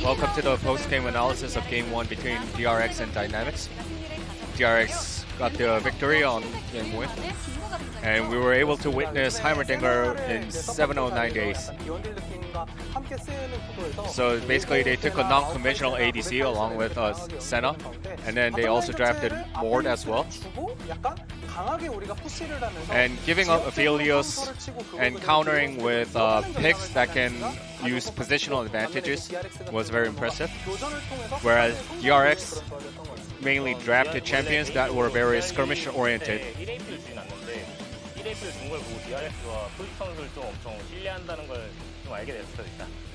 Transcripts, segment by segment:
Welcome to the post-game analysis of Game 1 between DRX and DYN. DRX got the victory on Game 1, and we were able to witness Heimerdinger in 709 days. So basically they took a non-conventional ADC along with Senna, and then they also drafted Ward as well. And giving up Aphelios and countering with picks that can use positional advantages was very impressive. Whereas DRX mainly drafted champions that were very skirmish oriented.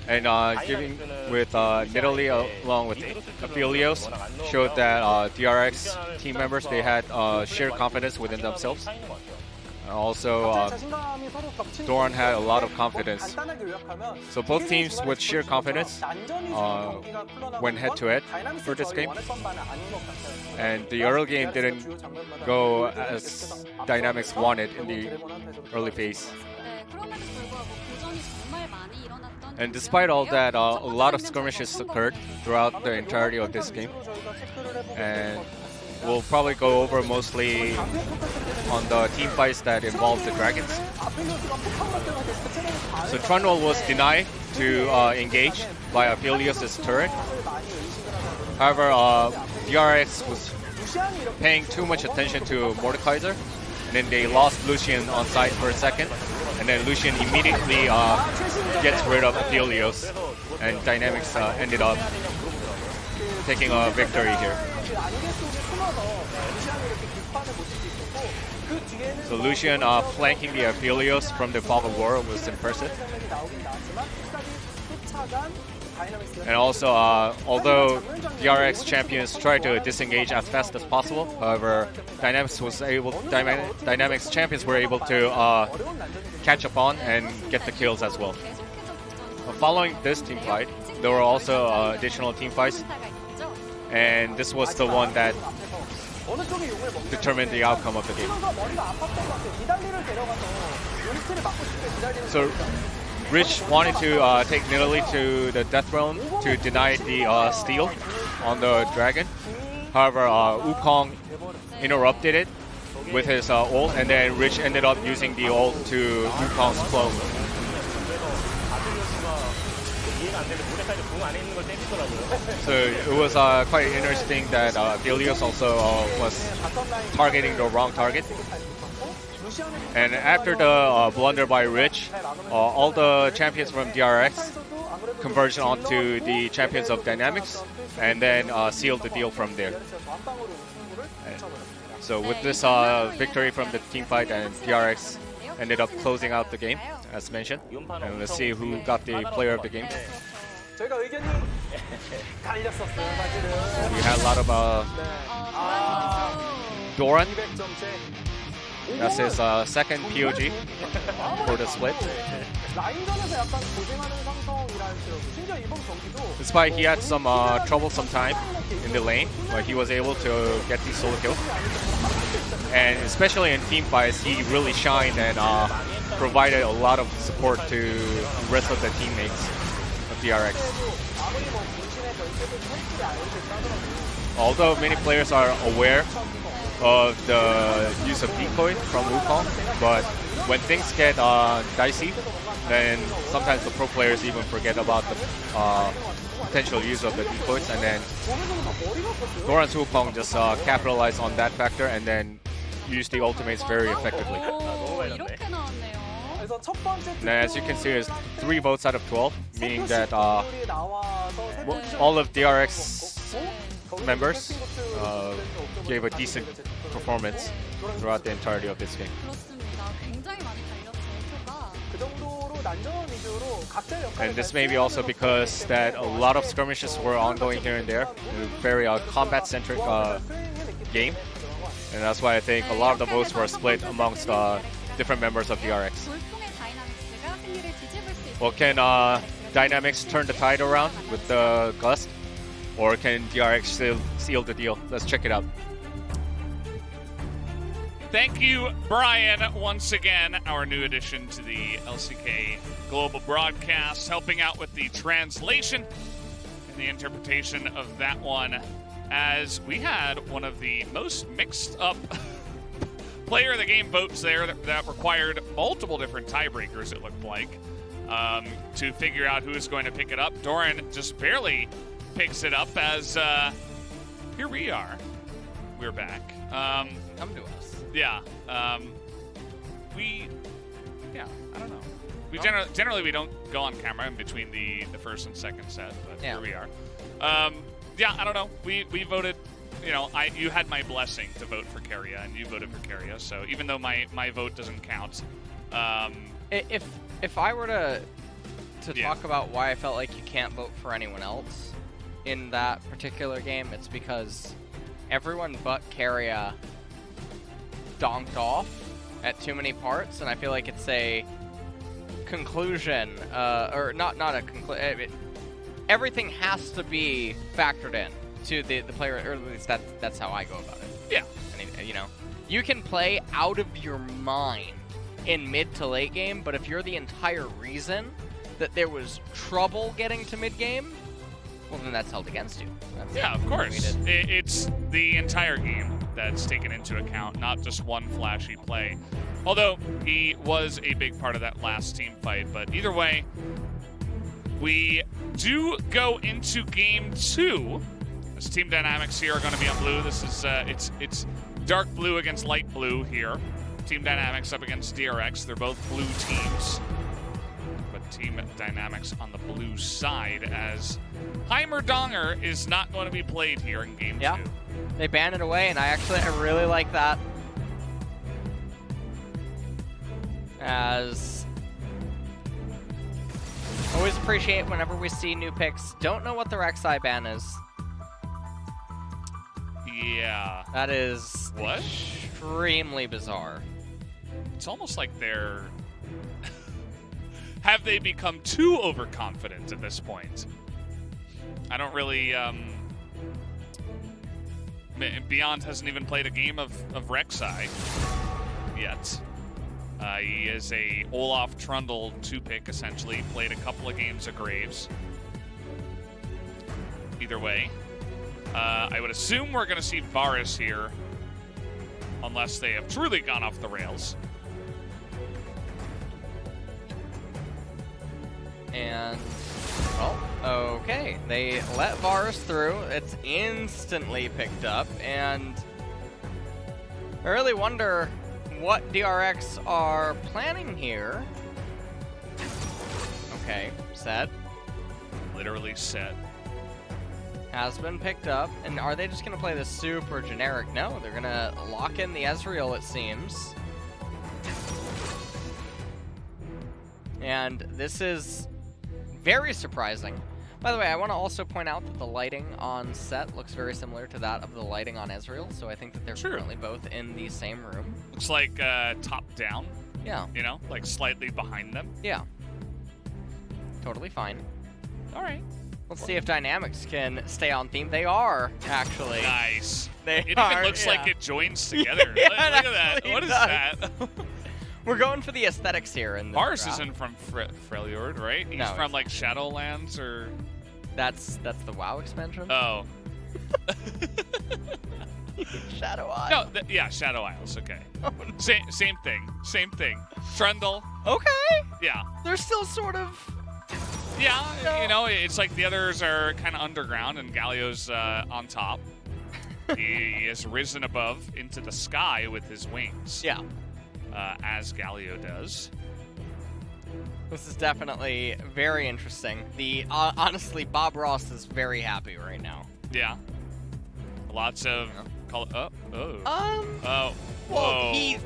And giving with Nidalee along with Aphelios showed that DRX team members, they had sheer confidence within themselves. Also, Doran had a lot of confidence. So both teams with sheer confidence went head-to-head for this game. And the early game didn't go as DYN wanted in the early phase. And despite all that, a lot of skirmishes occurred throughout the entirety of this game. And we'll probably go over mostly on the team fights that involve the dragons. So Trundle was denied to engage by Aphelios' turret. However, DRX was paying too much attention to Mordekaiser, and then they lost Lucian on site for a second, and then Lucian immediately gets rid of Aphelios, and DYN ended up taking a victory here. So Lucian flanking the Aphelios from the Fog of War was impressive. And also, although DRX champions tried to disengage as fast as possible, however, DYN champions were able to catch up on and get the kills as well. Following this team fight, there were also additional team fights, and this was the one that determined the outcome of the game. So Rich wanted to take Nidalee to the death realm to deny the steal on the dragon. However, Wukong interrupted it with his ult, and then Rich ended up using the ult to Wukong's clone. So it was quite interesting that Aphelios also was targeting the wrong target. And after the blunder by Rich, all the champions from DRX converged onto the champions of DYN, and then sealed the deal from there. So with this victory from the team fight, and DRX ended up closing out the game, as mentioned. And let's see who got the player of the game. We had a lot of Doran. That's his second POG for the split. Despite he had some troublesome time in the lane, but he was able to get the solo kill. And especially in team fights, he really shined and provided a lot of support to the rest of the teammates of DRX. Although many players are aware of the use of decoy from Wukong, but when things get dicey, then sometimes the pro players even forget about the potential use of the decoys, and then Doran's Wukong just capitalized on that factor and then used the ultimates very effectively. And as you can see, it's 3 votes out of 12, meaning that all of DRX members gave a decent performance throughout the entirety of this game. And this may be also because that a lot of skirmishes were ongoing here and there. A very combat-centric game, and that's why I think a lot of the votes were split amongst different members of DRX. Well, can DYN turn the tide around with the Gust? Or can DRX still seal the deal? Let's check it out. Thank you, Brian, once again, our new addition to the LCK Global Broadcast, helping out with the translation in the interpretation of that one, as we had one of the most mixed up player of the game votes there that required multiple different tiebreakers, it looked like, to figure out who is going to pick it up. Doran just barely picks it up as here we are. We're back. Come to us. Yeah. I don't know. We generally we don't go on camera in between the first and second set, but here we are. Yeah, I don't know. We voted. You know, you had my blessing to vote for Keria, and you voted for Keria. So even though my vote doesn't count, if I were to talk about why I felt like you can't vote for anyone else in that particular game, it's because everyone but Keria donked off at too many parts, and I feel like it's a conclusion, or not a conclusion. Everything has to be factored in to the player, or at least that's how I go about it. Yeah. And, you know, you can play out of your mind in mid to late game, but if you're the entire reason that there was trouble getting to mid game, well, then that's held against you. Yeah, of course. It's the entire game that's taken into account, not just one flashy play. Although he was a big part of that last team fight, but either way, we do go into game 2. This team dynamics here are going to be on blue. This is it's dark blue against light blue here. Team dynamics up against DRX. They're both blue teams, but team dynamics on the blue side, as Heimerdonger is not going to be played here in game 2. They ban it away, and I really like that. As always appreciate whenever we see new picks. Don't know what the Rek'Sai ban is. Yeah. That is what? Extremely bizarre. It's almost like they're... Have they become too overconfident at this point? I don't really... Beyond hasn't even played a game of Rek'Sai yet. He is a Olaf Trundle 2-pick, essentially. Played a couple of games of Graves. Either way, I would assume we're going to see Varus here, unless they have truly gone off the rails. And, well, okay. They let Varus through. It's instantly picked up, and I really wonder what DRX are planning here. Okay, set. Literally set. Has been picked up. And are they just going to play this super generic? No, they're going to lock in the Ezreal, it seems. And this is very surprising. By the way, I want to also point out that the lighting on set looks very similar to that of the lighting on Ezreal, so I think that they're currently both in the same room. Looks like top down. Yeah. You know, like slightly behind them. Yeah. Totally fine. All right. Let's see if Dynamics can stay on theme. They are, actually. Nice. It even looks like it joins together. Look at that. What is that? We're going for the aesthetics here. In Mars isn't from Freljord, right? He's no, from like Shadowlands, or... That's the WoW expansion? Oh. Shadow Isles. No, yeah, Shadow Isles, okay. Oh, no. Same thing. Trundle. Okay. Yeah. They're still sort of... Yeah, no. You know, it's like the others are kind of underground and Galio's on top. He has risen above into the sky with his wings. Yeah. As Galio does. This is definitely very interesting. Honestly, Bob Ross is very happy right now. Yeah. Lots of... Well, whoa.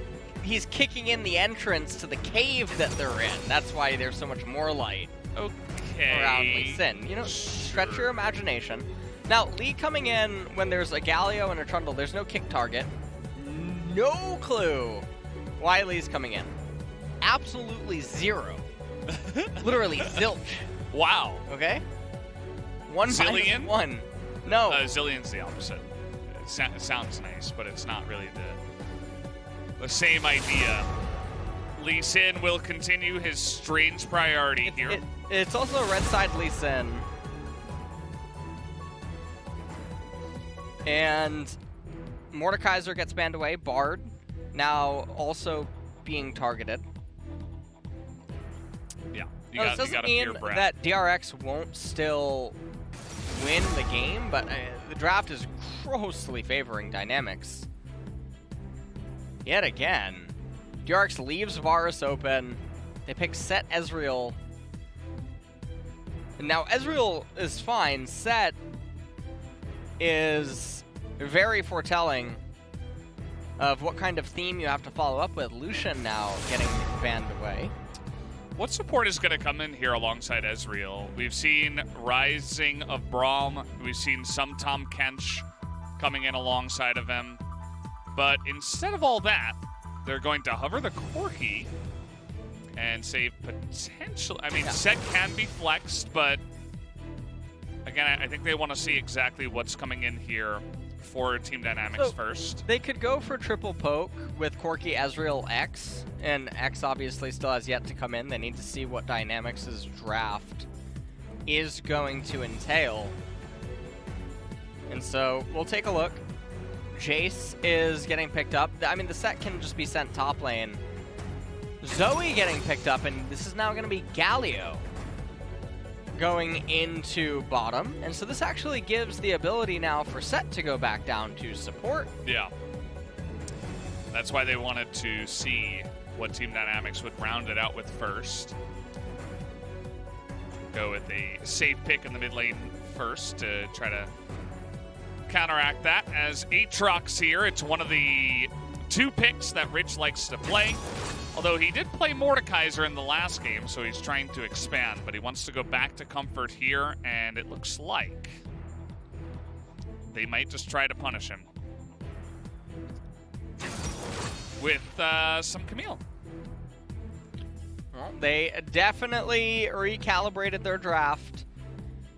he's kicking in the entrance to the cave that they're in. That's why there's so much more light around Lee Sin. You know, stretch your imagination. Now, Lee coming in when there's a Galio and a Trundle, there's no kick target. No clue why Lee's coming in. Absolutely zero. Literally zilch. Wow. Okay? 1 Zillion? 1. No. Zillion's the opposite. It sounds nice, but it's not really the same idea. Lee Sin will continue his strange priority here. It's also a red side Lee Sin. And Mordekaiser gets banned away. Bard now also being targeted. Yeah, This doesn't mean that DRX won't still win the game, but the draft is grossly favoring DYNamix. Yet again, DRX leaves Varus open. They pick Set Ezreal. And now Ezreal is fine. Set is very foretelling of what kind of theme you have to follow up with. Lucian now getting banned away. What support is going to come in here alongside Ezreal? We've seen Rising of Braum. We've seen some Tom Kench coming in alongside of him. But instead of all that, they're going to hover the Corki and save potential. I mean, Set can be flexed, but again, I think they want to see exactly what's coming in here for Team DYNamix first. They could go for triple poke with Corki, Ezreal, X, and X obviously still has yet to come in. They need to see what DYNamix's draft is going to entail. And so we'll take a look. Jace is getting picked up. I mean, the Set can just be sent top lane. Zoe getting picked up, and this is now going to be Galio going into bottom. And so this actually gives the ability now for Set to go back down to support. Yeah. That's why they wanted to see what Team DYNamix would round it out with first. Go with a safe pick in the mid lane first to try to counteract that. As Aatrox here, it's one of the 2 picks that Rich likes to play. Although he did play Mordekaiser in the last game, so he's trying to expand, but he wants to go back to comfort here, and it looks like they might just try to punish him with some Camille. Well, they definitely recalibrated their draft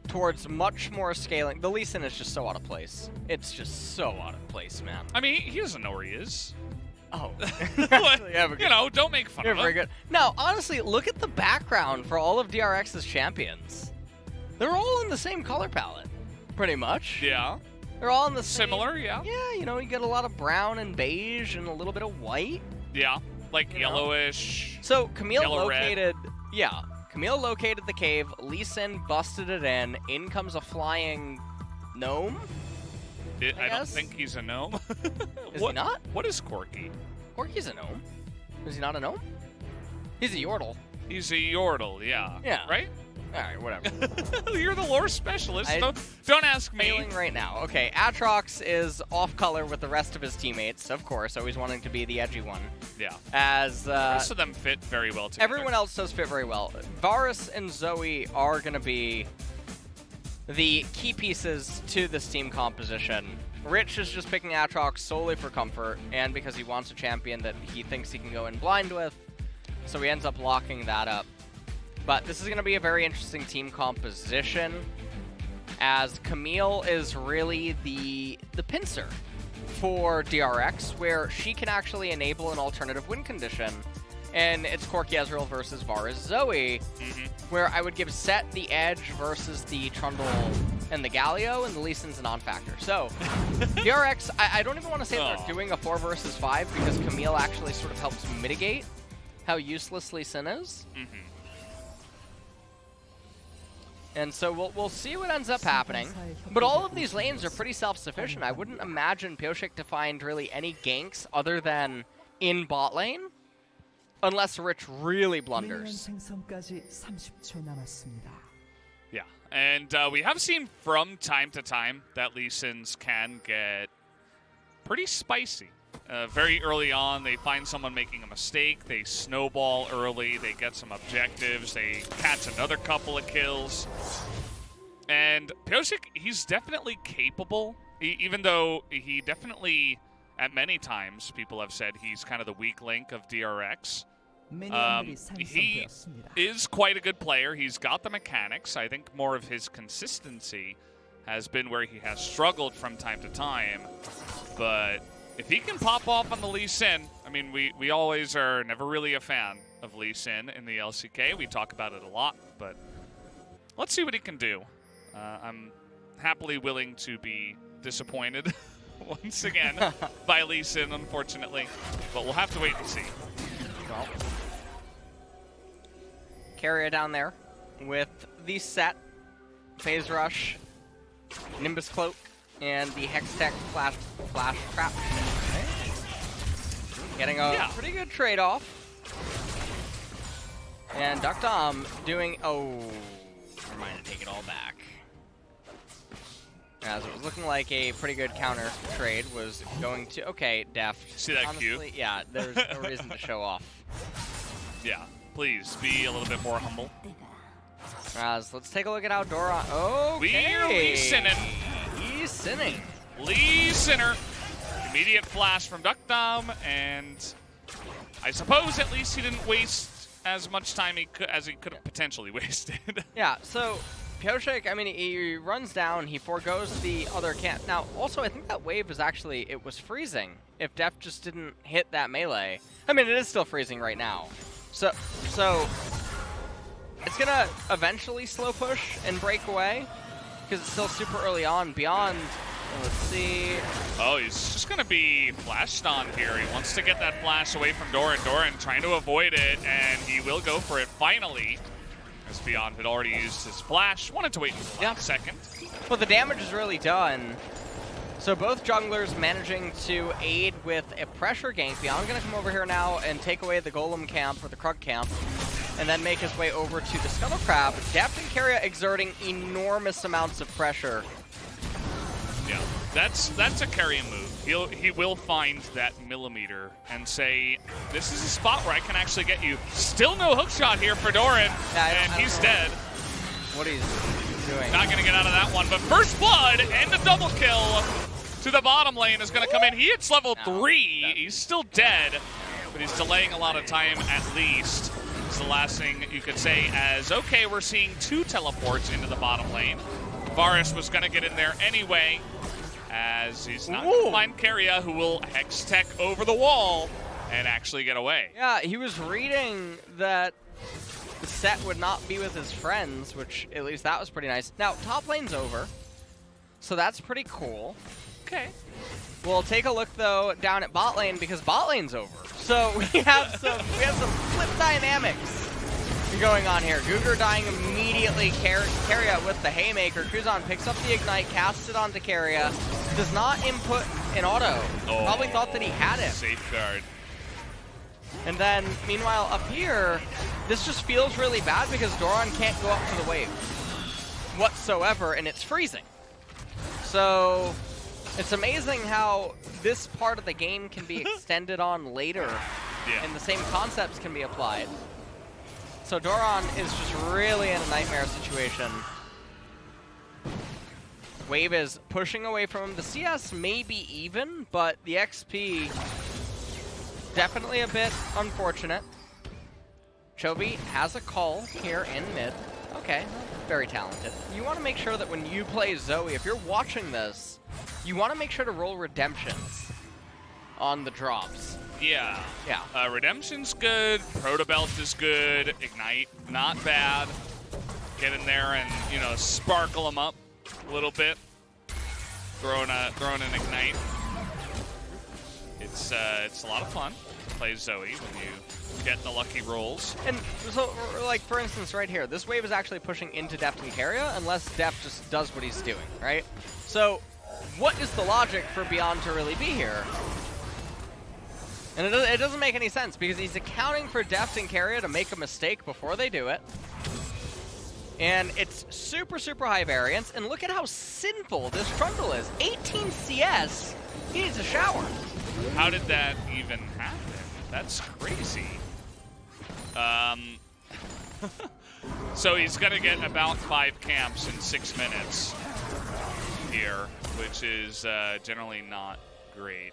towards much more scaling. The Lee Sin is just so out of place. It's just so out of place, man. I mean, he doesn't know where he is. Oh. You know, don't make fun of him. Very good. No, honestly, look at the background for all of DRX's champions. They're all in the same color palette, pretty much. Yeah. They're all in the same. Similar, yeah. Yeah, you know, you get a lot of brown and beige and a little bit of white. Yeah, like yellowish. So Camille yellow-red. Camille located the cave. Lee Sin busted it in. In comes a flying gnome. I don't think he's a gnome. Is he not? What is Corki? Corki's a gnome. Is he not a gnome? He's a Yordle. He's a Yordle, yeah. Yeah. Right? All right, whatever. You're the lore specialist. Don't ask me. Failing right now. Okay, Aatrox is off color with the rest of his teammates, of course, always wanting to be the edgy one. Yeah. As the rest of them fit very well together. Everyone else does fit very well. Varus and Zoe are going to be the key pieces to this team composition. Rich is just picking Aatrox solely for comfort and because he wants a champion that he thinks he can go in blind with, so he ends up locking that up. But this is going to be a very interesting team composition, as Camille is really the pincer for DRX, where she can actually enable an alternative win condition. And it's Corki Ezreal versus Varus Zoe, where I would give Set the edge versus the Trundle and the Galio, and the Lee Sin's a non-factor. So, DRX, I don't even want to say they're doing a 4 versus 5, because Camille actually sort of helps mitigate how useless Lee Sin is. And so we'll see what ends up happening. But all of these lanes are pretty self-sufficient. I wouldn't imagine Pyosik to find really any ganks other than in bot lane, unless Rich really blunders. Yeah, and we have seen from time to time that Lee Sin's can get pretty spicy. Very early on, they find someone making a mistake, they snowball early, they get some objectives, they catch another couple of kills. And Pyosik, he's definitely capable, even though he definitely, at many times, people have said he's kind of the weak link of DRX. He is quite a good player. He's got the mechanics. I think more of his consistency has been where he has struggled from time to time. But if he can pop off on the Lee Sin, I mean, we always are never really a fan of Lee Sin in the LCK. We talk about it a lot, but let's see what he can do. I'm happily willing to be disappointed once again by Lee Sin, unfortunately. But we'll have to wait and see. Well, Carrier down there with the set, Phase Rush, Nimbus Cloak, and the Hextech Flash Trap. Getting a pretty good trade-off. And Duckdom doing... Oh, never mind, to take it all back. As it was looking like a pretty good counter trade was going to... Okay, Deft. See that honestly, cue? Yeah, there's no reason to show off. Yeah, please be a little bit more humble. Let's take a look at how Doron... Okay. We're Lee Sinning. He's sinning. Lee Sinner. Immediate flash from Duckdom, and I suppose at least he didn't waste as much time as he could have potentially wasted. Yeah, so Pioshik, I mean, he runs down, he forgoes the other camp. Now, also, I think that wave is actually, it was freezing if Def just didn't hit that melee. I mean, it is still freezing right now. So it's going to eventually slow push and break away because it's still super early on. Beyond, let's see. Oh, he's just going to be flashed on here. He wants to get that flash away from Doran. Doran trying to avoid it, and he will go for it finally. As Beyond had already used his flash. Wanted to wait until the last second. Well, the damage is really done. So both junglers managing to aid with a pressure gank. Beyond going to come over here now and take away the Golem camp, or the Krug camp, and then make his way over to the Scuttle Crab. Deft and Keria exerting enormous amounts of pressure. Yeah, that's a Keria move. He will find that millimeter and say, this is a spot where I can actually get you. Still no hook shot here for Doran, and he's dead. What he's doing. Not going to get out of that one, but first blood and the double kill to the bottom lane is going to come in. He hits level 3. He's still dead, but he's delaying a lot of time at least. It's the last thing you could say as, okay, we're seeing 2 teleports into the bottom lane. Varus was going to get in there anyway, as he's not going to find Keria, who will Hex Tech over the wall and actually get away. Yeah, he was reading that the set would not be with his friends, which at least that was pretty nice. Now, top lane's over, so that's pretty cool. Okay. We'll take a look, though, down at bot lane, because bot lane's over. So we have some flip dynamics going on here. Gugur dying immediately. Keria with the haymaker. Kuzan picks up the ignite, casts it onto Keria. Does not input an auto. Probably thought that he had it. Safeguard. And then, meanwhile, up here, this just feels really bad because Doran can't go up to the wave whatsoever, and it's freezing. So it's amazing how this part of the game can be extended on later, and the same concepts can be applied. So Doran is just really in a nightmare situation. Wave is pushing away from him. The CS may be even, but the XP definitely a bit unfortunate. Chovy has a call here in mid. Okay, very talented. You want to make sure that when you play Zoe, if you're watching this, you want to make sure to roll redemptions on the drops. Yeah. Yeah. Redemption's good. Protobelt is good. Ignite, not bad. Get in there and, you know, sparkle them up a little bit. Throwing an Ignite. It's a lot of fun to play Zoe when you get the lucky rolls. And so, like, for instance, right here, this wave is actually pushing into Deft and Keria unless Deft just does what he's doing, right? So, what is the logic for Beyond to really be here? And it doesn't make any sense because he's accounting for Deft and Keria to make a mistake before they do it. And it's super, super high variance. And look at how sinful this Trundle is. 18 CS. He needs a shower. How did that even happen? That's crazy. So he's going to get about 5 camps in 6 minutes here, which is generally not great.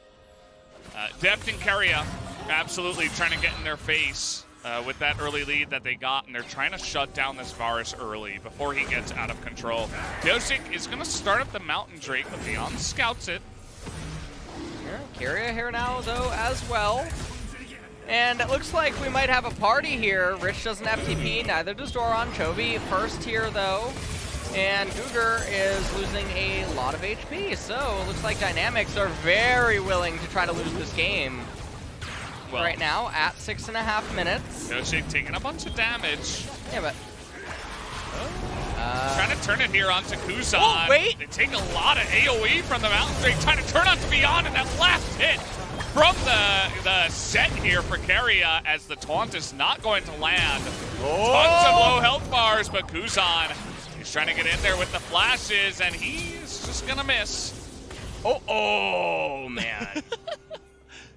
Deft and Keria absolutely trying to get in their face with that early lead that they got, and they're trying to shut down this Varus early before he gets out of control. Pioshik is going to start up the Mountain Drake, but Beyond scouts it. Yeah, Keria here now, though, as well. And it looks like we might have a party here. Rich doesn't have TP, neither does Doran. Chovy first here, though. And Cougar is losing a lot of HP, so it looks like DragonX are very willing to try to lose this game. Well, right now at 6.5 minutes. Yoshi taking a bunch of damage. Yeah, but trying to turn it here onto Kuzan. Oh, wait! They take a lot of AoE from the Mountain Drake, trying to turn onto Beyond, and that last hit from the set here for Keria as the taunt is not going to land. Tons of low health bars, but Kuzan is trying to get in there with the flashes, and he's just gonna miss. Oh man.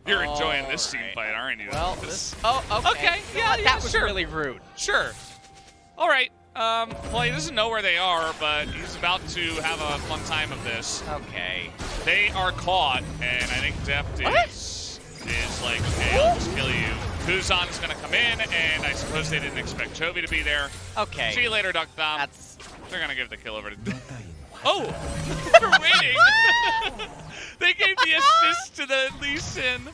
You're enjoying this team fight, aren't you? Well, okay. Okay, yeah, that was sure. really rude. Sure. All right. Well, he doesn't know where they are, but he's about to have a fun time of this. Okay. They are caught, and I think Deft is like, hey, I'll just kill you. Kuzan is going to come in, and I suppose they didn't expect Chovy to be there. Okay. See you later, Duck Thumb. That's... They're going to give the kill over to... Oh! They're waiting! They gave the assist to the Lee Sin.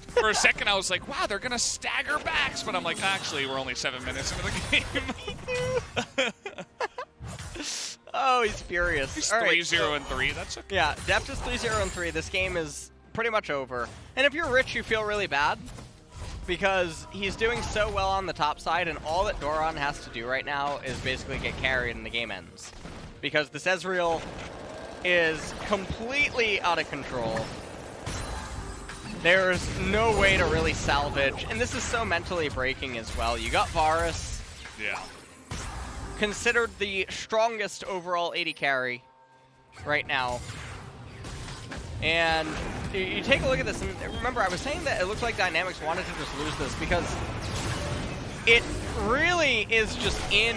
For a second, I was like, wow, they're going to stagger backs. But I'm like, actually, we're only 7 minutes into the game. Oh, he's furious. He's 3-0 and 3. That's okay. Yeah, Deft is 3-0 and 3. This game is pretty much over. And if you're Rich, you feel really bad because he's doing so well on the top side, and all that Doran has to do right now is basically get carried and the game ends. Because this Ezreal is completely out of control. There's no way to really salvage, and this is so mentally breaking as well. You got Varus. Yeah. Considered the strongest overall AD carry right now. And you take a look at this, and remember, I was saying that it looked like DragonX wanted to just lose this because it really is just in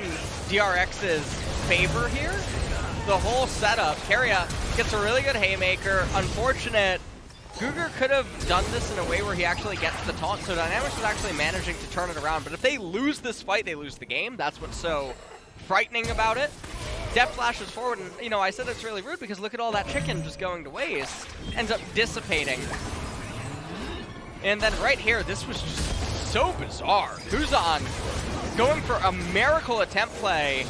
DRX's favor here. The whole setup. Keria gets a really good haymaker. Unfortunate. Cougar could have done this in a way where he actually gets the taunt, so DragonX was actually managing to turn it around. But if they lose this fight, they lose the game. That's what's so frightening about it. Deft flashes forward, and you know, I said it's really rude because look at all that chicken just going to waste. Ends up dissipating. And then right here, this was just so bizarre. Kuzan going for a miracle attempt play,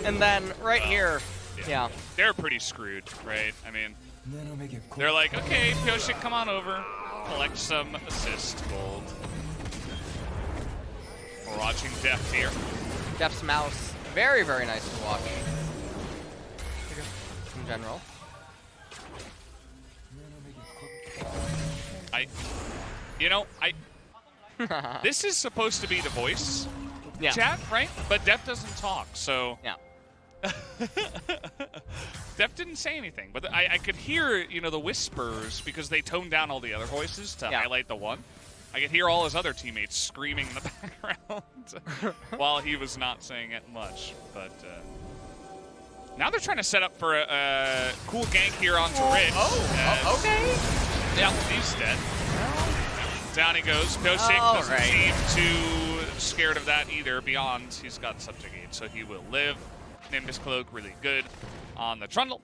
and then right here, yeah. They're pretty screwed, right? I mean, they're like, okay, Pyoshik, come on over. Collect some assist gold. We're watching Deft here. Deft's mouse, very, very nice to watch. In general. This is supposed to be the voice chat, right? But Deft doesn't talk, so. Yeah. Deft didn't say anything, but I could hear, you know, the whispers because they toned down all the other voices to highlight the one. I could hear all his other teammates screaming in the background while he was not saying it much. But now they're trying to set up for a cool gank here onto Rich. Okay. Yeah, he's dead. Down he goes. Pyoshik doesn't seem too scared of that either. Beyond, he's got Subjugate, so he will live. Nimbus Cloak, really good on the Trundle.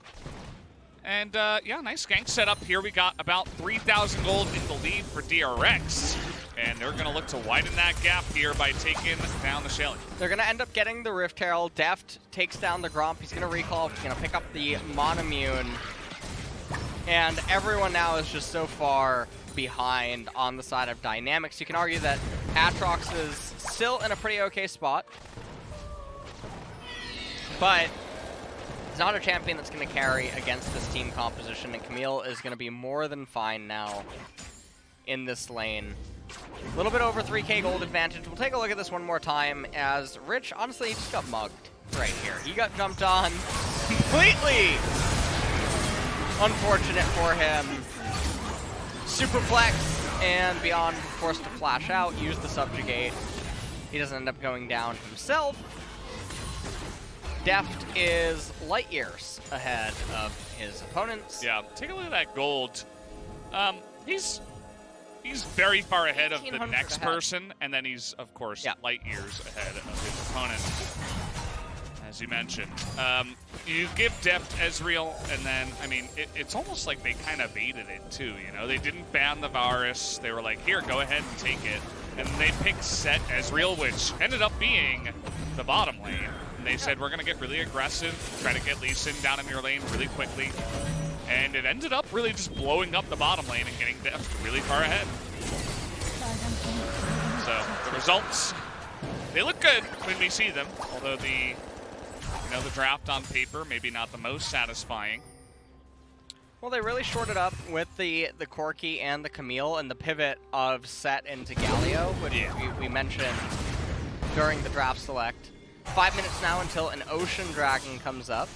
And yeah, nice gank setup here. We got about 3,000 gold in the lead for DRX. And they're going to look to widen that gap here by taking down the Shelly. They're going to end up getting the Rift Herald. Deft takes down the Gromp. He's going to recall. He's going to pick up the Monomune. And everyone now is just so far behind on the side of DragonX. You can argue that Aatrox is still in a pretty okay spot. But he's not a champion that's going to carry against this team composition, and Camille is going to be more than fine now in this lane. A little bit over 3k gold advantage. We'll take a look at this one more time as Rich, honestly, he just got mugged right here. He got jumped on completely. Unfortunate for him. Superplex, and Beyond forced to flash out, use the Subjugate. He doesn't end up going down himself. Deft is light years ahead of his opponents. Yeah, take a look at that gold. He's very far ahead of the next person, and then he's, of course, light years ahead of his opponent, as you mentioned. You give Deft Ezreal, and then, I mean, it's almost like they kind of baited it, too, you know? They didn't ban the Varus. They were like, here, go ahead and take it. And they picked Set as real, which ended up being the bottom lane. And they said, we're going to get really aggressive, try to get Lee Sin down in your lane really quickly. And it ended up really just blowing up the bottom lane and getting Deft really far ahead. So the results, they look good when we see them, although the draft on paper maybe not the most satisfying. Well, they really shorted up with the Corki and the Camille and the pivot of Set into Galio, which we mentioned during the draft select. 5 minutes now until an Ocean Dragon comes up.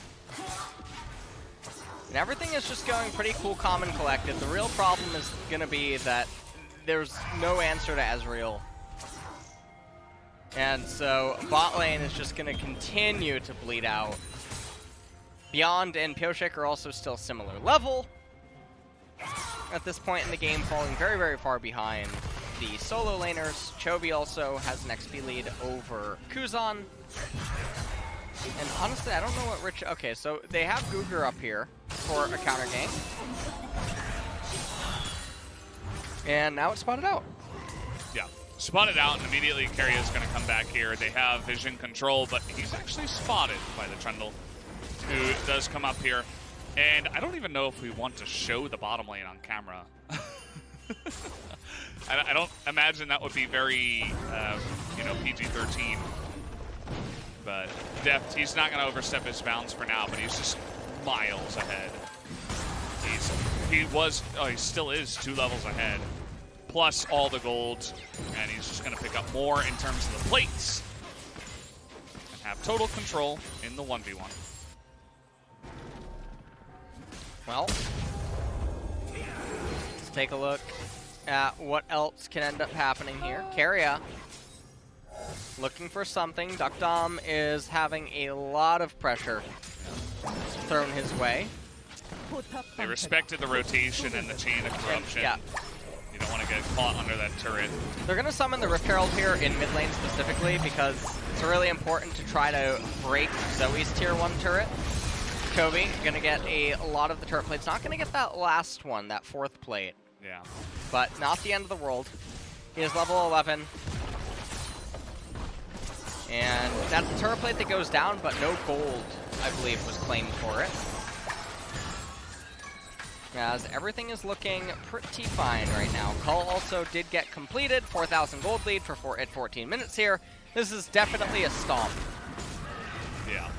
And everything is just going pretty cool, calm, and collected. The real problem is going to be that there's no answer to Ezreal. And so bot lane is just going to continue to bleed out. Beyond and Pioshek are also still similar level at this point in the game, falling very, very far behind the solo laners. Chovy also has an XP lead over Kuzan. And honestly, I don't know what Rich... Okay, so they have Guger up here for a counter gank. And now it's spotted out. Yeah, spotted out, and immediately Keria is going to come back here. They have vision control, but he's actually spotted by the Trundle, who does come up here. And I don't even know if we want to show the bottom lane on camera. I don't imagine that would be very, PG-13. But Deft, he's not going to overstep his bounds for now, but he's just miles ahead. He still is 2 levels ahead, plus all the gold, and he's just going to pick up more in terms of the plates and have total control in the 1v1. Well, let's take a look at what else can end up happening here. Keria looking for something. Duckdom is having a lot of pressure thrown his way. They respected the rotation and the chain of corruption. Yeah. You don't want to get caught under that turret. They're going to summon the Rift Herald here in mid lane specifically because it's really important to try to break Zoe's tier 1 turret. Chovy going to get a lot of the turret plates. Not going to get that last one, that 4th plate. Yeah. But not the end of the world. He is level 11. And that's the turret plate that goes down, but no gold, I believe, was claimed for it. As everything is looking pretty fine right now. Cull also did get completed. 4,000 gold lead at 14 minutes here. This is definitely a stomp. Yeah.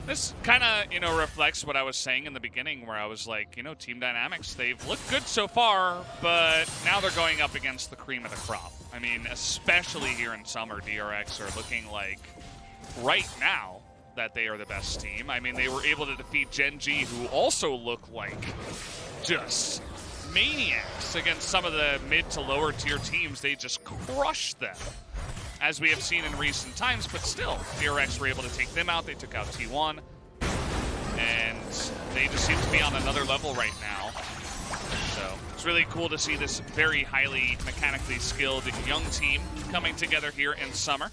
This kind of, reflects what I was saying in the beginning where I was like, Team Dynamics, they've looked good so far, but now they're going up against the cream of the crop. I mean, especially here in Summer, DRX are looking like, right now, that they are the best team. I mean, they were able to defeat Gen G, who also look like just maniacs against some of the mid to lower tier teams. They just crushed them, as we have seen in recent times, but still, DRX were able to take them out. They took out T1, and they just seem to be on another level right now. So it's really cool to see this very highly mechanically skilled young team coming together here in Summer.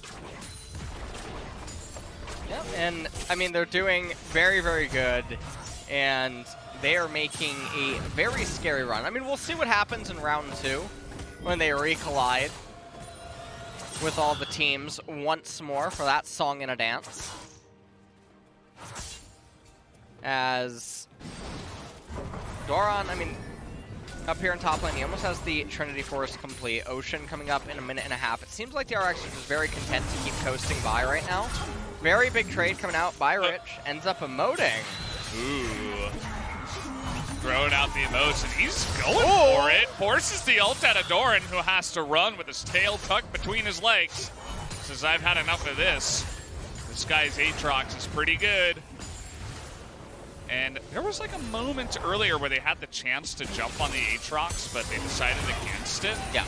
Yep, and I mean, they're doing very, very good, and they are making a very scary run. I mean, we'll see what happens in round 2 when they re-collide with all the teams once more for that song and a dance. As Doran, I mean, up here in top lane, he almost has the Trinity Force complete. Ocean coming up in a minute and a half. It seems like the RX is just very content to keep coasting by right now. Very big trade coming out by Rich. Ends up emoting. Ooh. Throwing out the emotes, and he's going for it. Forces the ult out of Doran, who has to run with his tail tucked between his legs. Says, I've had enough of this. This guy's Aatrox is pretty good. And there was like a moment earlier where they had the chance to jump on the Aatrox, but they decided against it. Yeah.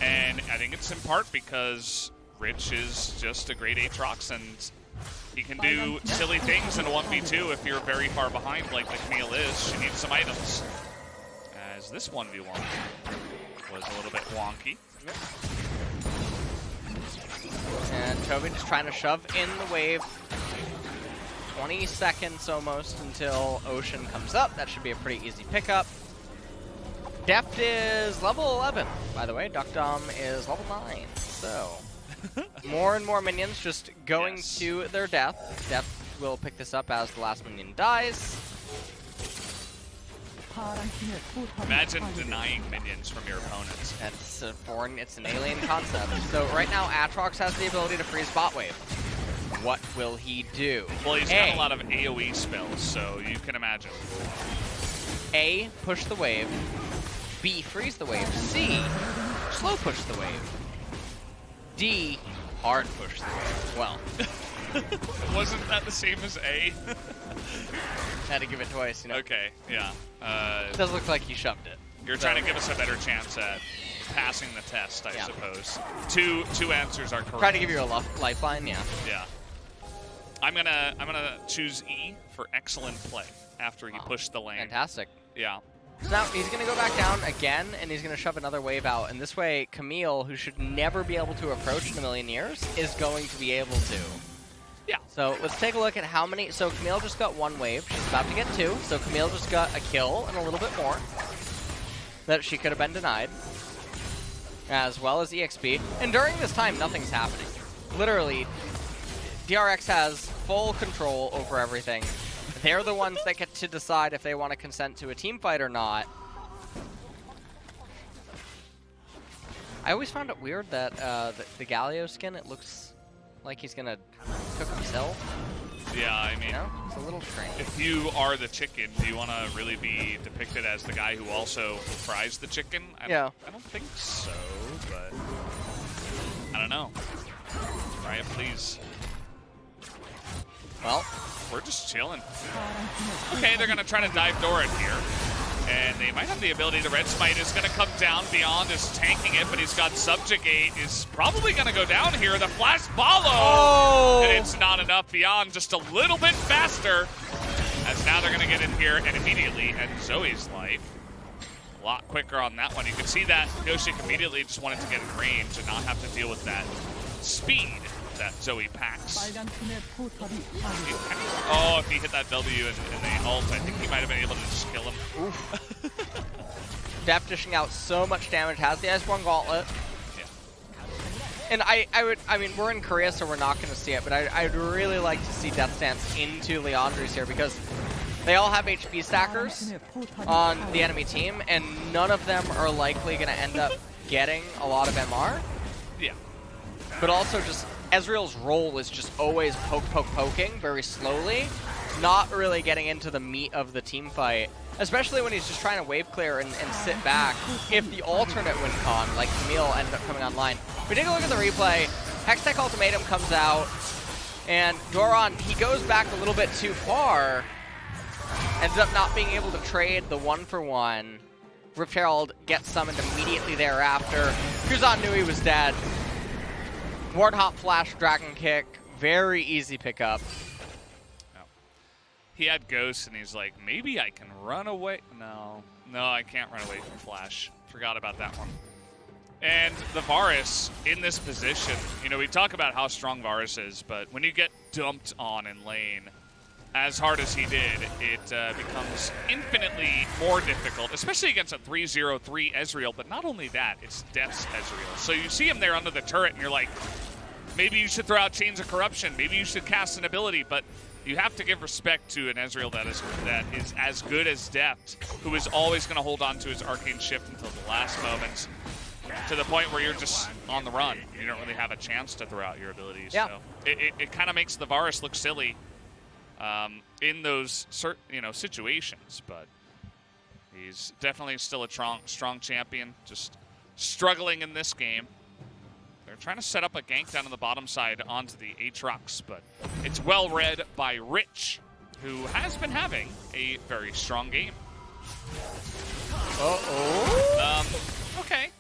And I think it's in part because Rich is just a great Aatrox, and he can do silly things in a 1v2 if you're very far behind like the Camille is. She needs some items. As this 1v1 was a little bit wonky. Yep. And Chovy just trying to shove in the wave. 20 seconds almost until Ocean comes up. That should be a pretty easy pickup. Deft is level 11, by the way. Duckdom is level 9. So, more and more minions just going to their death. Deft will pick this up as the last minion dies. Imagine denying minions from your opponents. That's foreign. It's an alien concept. So right now, Aatrox has the ability to freeze bot wave. What will he do? Well, he's got a lot of AoE spells, so you can imagine. A, push the wave. B, freeze the wave. C, slow push the wave. D, hard push the wave. Well, wasn't that the same as A? had to give it twice, you know. Okay, yeah. It does look like he shoved it. You're trying to give us a better chance at passing the test, I suppose. Two answers are correct. Try to give you a lifeline, yeah. Yeah. I'm gonna choose E for excellent play after he pushed the lane. Fantastic. Yeah. So now he's going to go back down again, and he's going to shove another wave out. And this way, Camille, who should never be able to approach in a million years, is going to be able to. Yeah. So let's take a look at how many. So Camille just got 1 wave. She's about to get 2. So Camille just got a kill and a little bit more that she could have been denied, as well as EXP. And during this time, nothing's happening. Literally, DRX has full control over everything. They're the ones that get to decide if they want to consent to a team fight or not. I always found it weird that the Galio skin, it looks like he's going to cook himself. Yeah, I mean, You know? It's a little strange. if you are the chicken, do you want to really be depicted as the guy who also fries the chicken? I don't think so, but I don't know. Try it, please. Well, we're just chilling. Okay, they're going to try to dive door it here. And they might have the ability. The Red Smite is going to come down. Beyond is tanking it, but he's got Subjugate. Is probably going to go down here. The Flash Follow! Oh! And it's not enough. Beyond just a little bit faster. As now they're going to get in here and immediately end Zoe's life. A lot quicker on that one. You can see that Yoshik immediately just wanted to get in range and not have to deal with that speed that Zoe packs. Oh, if he hit that W and the ult, I think he might have been able to just kill him. Deft dishing out so much damage, has the Iceborne Gauntlet. Yeah. And I mean, we're in Korea, so we're not going to see it, but I'd really like to see Death Stance into Leandri's here, because they all have HP stackers on the enemy team, and none of them are likely going to end up getting a lot of MR. Yeah. But also just Ezreal's role is just always poking very slowly, not really getting into the meat of the team fight, especially when he's just trying to wave clear and sit back. If the alternate win con, like Camille, ended up coming online. We take a look at the replay. Hextech Ultimatum comes out, and Doran, he goes back a little bit too far, ends up not being able to trade the 1-for-1. Rift Herald gets summoned immediately thereafter. Kuzan knew he was dead. Wardhop Flash, Dragon Kick, very easy pickup. No. He had Ghost, and he's like, maybe I can run away. No, I can't run away from Flash. Forgot about that one. And the Varus in this position, you know, we talk about how strong Varus is, but when you get dumped on in lane, as hard as he did, it becomes infinitely more difficult, especially against a 3-0-3 Ezreal. But not only that, it's Death's Ezreal. So you see him there under the turret, and you're like, maybe you should throw out Chains of Corruption. Maybe you should cast an ability. But you have to give respect to an Ezreal that is as good as Death, who is always going to hold on to his Arcane Shift until the last moments, to the point where you're just on the run. You don't really have a chance to throw out your abilities. Yeah. So it kind of makes the Varus look silly in those situations, but he's definitely still a strong champion, just struggling in this game. They're trying to set up a gank down on the bottom side onto the Aatrox, but it's well read by Rich, who has been having a very strong game. Okay.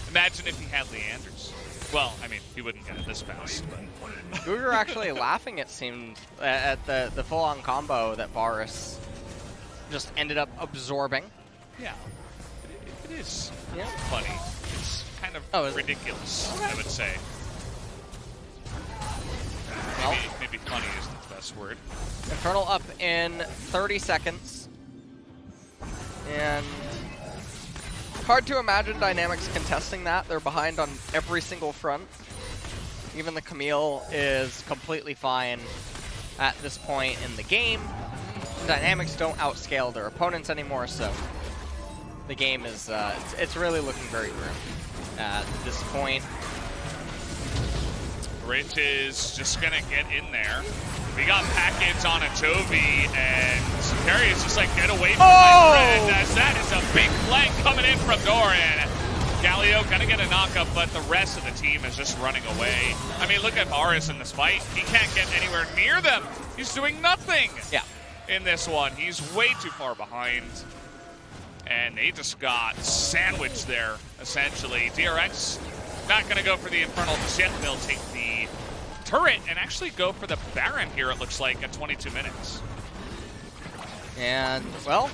Imagine if he had Leanders. Well, I mean, he wouldn't get it this fast, but... We were actually laughing, it seemed, at the full-on combo that Varus just ended up absorbing. Yeah. It is funny. It's kind of ridiculous, I would say. Well, maybe funny isn't the best word. Infernal up in 30 seconds. And Hard to imagine Dynamics contesting that. They're behind on every single front. Even the Camille is completely fine at this point in the game. Dynamics don't outscale their opponents anymore, so the game is it's really looking very grim at this point. Rich is just gonna get in there. We got package on a Jovi, and Carrie is just like, get away from my friend, as that is a big flank coming in from Doran. Galio gonna get a knockup, but the rest of the team is just running away. I mean, look at Boris in this fight. He can't get anywhere near them. He's doing nothing in this one. He's way too far behind. And they just got sandwiched there, essentially. DRX not gonna go for the Infernal just yet. They'll take the turret and actually go for the Baron here, it looks like, at 22 minutes. And, well,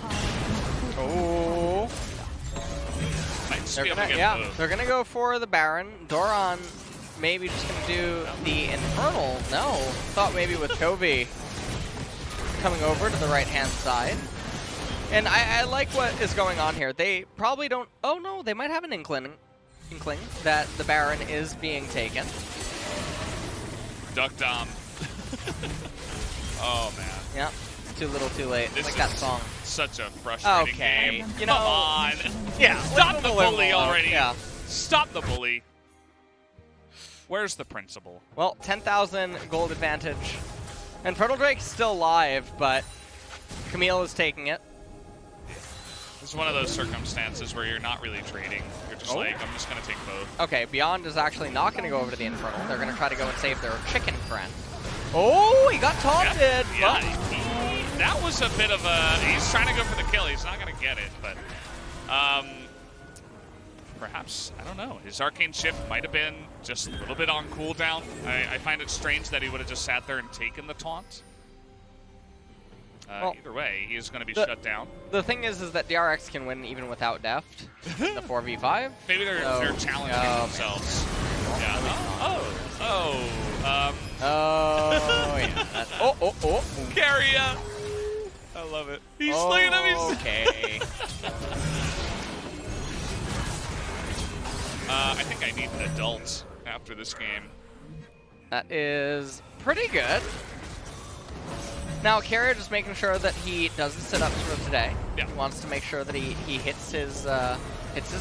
they're gonna go for the Baron. Doran maybe just gonna do the Infernal. No, thought maybe with Chovy coming over to the right-hand side. And I like what is going on here. They probably don't, oh no, they might have an inkling that the Baron is being taken. Duck Dom. Oh man. Yep. Too little, too late. This like that song. Such a frustrating game. You know, come on. Yeah. Stop the bully already. Yeah. Stop the bully. Where's the principal? Well, 10,000 gold advantage. And Turtle Drake's still live, but Camille is taking it. It's one of those circumstances where you're not really trading. You're just like, I'm just going to take both. Okay, Beyond is actually not going to go over to the Infernal. They're going to try to go and save their chicken friend. Oh, he got taunted. Yeah, that was a bit of a... He's trying to go for the kill. He's not going to get it, but... perhaps, I don't know. His Arcane Shift might have been just a little bit on cooldown. I find it strange that he would have just sat there and taken the taunt. Well, either way, he is going to be shut down. The thing is that DRX can win even without Deft in the 4v5. Maybe they're challenging themselves. Yeah. Yeah. Carria. I love it. He's looking at me. Okay. I think I need an adult after this game. That is pretty good. Now, Carrier just making sure that he does the sit-ups for today. Yeah. Wants to make sure that he hits his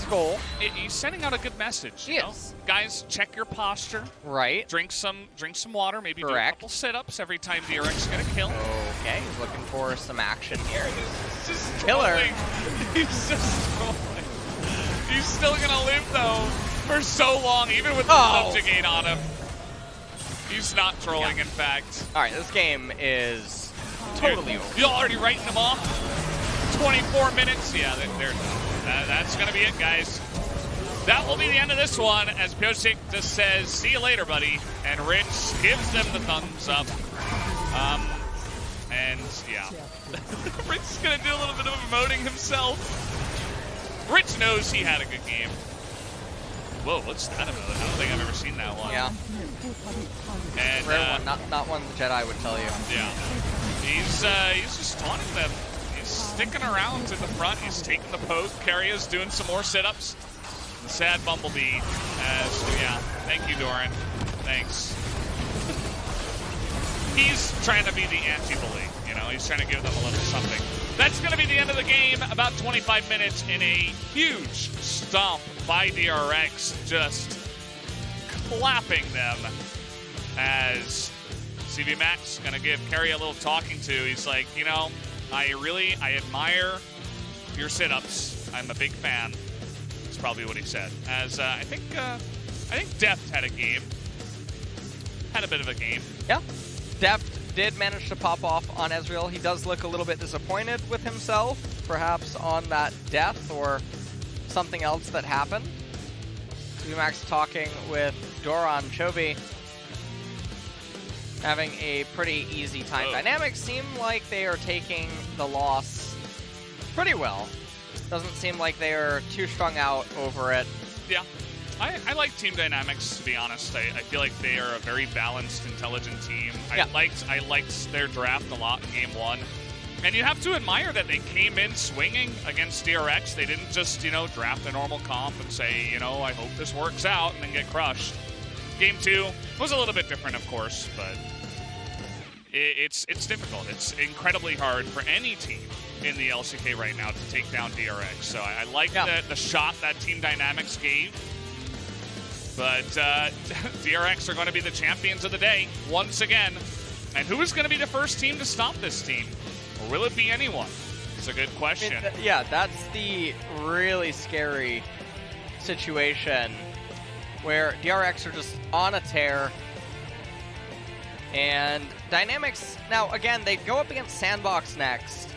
goal. He's sending out a good message. You know? Guys, check your posture. Right. Drink some water. Maybe do a couple sit-ups every time DRX get a kill. Okay, he's looking for some action here. He's just killer. Trolling. He's just trolling. He's still gonna live though for so long, even with the subjugate on him. He's not trolling, in fact. All right, this game is totally over. You're already writing them off. 24 minutes. Yeah, they're done. That's going to be it, guys. That will be the end of this one, as Piosik just says, see you later, buddy. And Rich gives them the thumbs up. And, yeah. Rich is going to do a little bit of emoting himself. Rich knows he had a good game. Whoa, what's that about? I don't think I've ever seen that one. Yeah. And, rare one, not one the Jedi would tell you. Yeah. He's just taunting them. He's sticking around to the front. He's taking the poke. Carria's doing some more sit-ups. The sad Bumblebee. Thank you, Doran. Thanks. He's trying to be the anti-bully. You know, he's trying to give them a little something. That's going to be the end of the game. About 25 minutes in a huge stomp by DRX. Just clapping them as CV Max gonna give Carrie a little talking to. He's like, you know, I admire your sit-ups. I'm a big fan. That's probably what he said. As I think Deft had a bit of a game. Yeah, Deft did manage to pop off on Ezreal. He does look a little bit disappointed with himself, perhaps on that death or something else that happened. CV Max talking with Doran. Chovy having a pretty easy time. Dynamics seem like they are taking the loss pretty well. Doesn't seem like they are too strung out over it. Yeah. I like Team Dynamics, to be honest. I feel like they are a very balanced, intelligent team. I liked their draft a lot in Game 1. And you have to admire that they came in swinging against DRX. They didn't just, draft a normal comp and say, I hope this works out and then get crushed. Game 2 was a little bit different, of course, but it's difficult. It's incredibly hard for any team in the LCK right now to take down DRX. So I like the shot that Team Dynamics gave. But DRX are going to be the champions of the day once again. And who is going to be the first team to stop this team? Or will it be anyone? It's a good question. Yeah, that's the really scary situation where DRX are just on a tear. And Dynamics, now again, they go up against Sandbox next.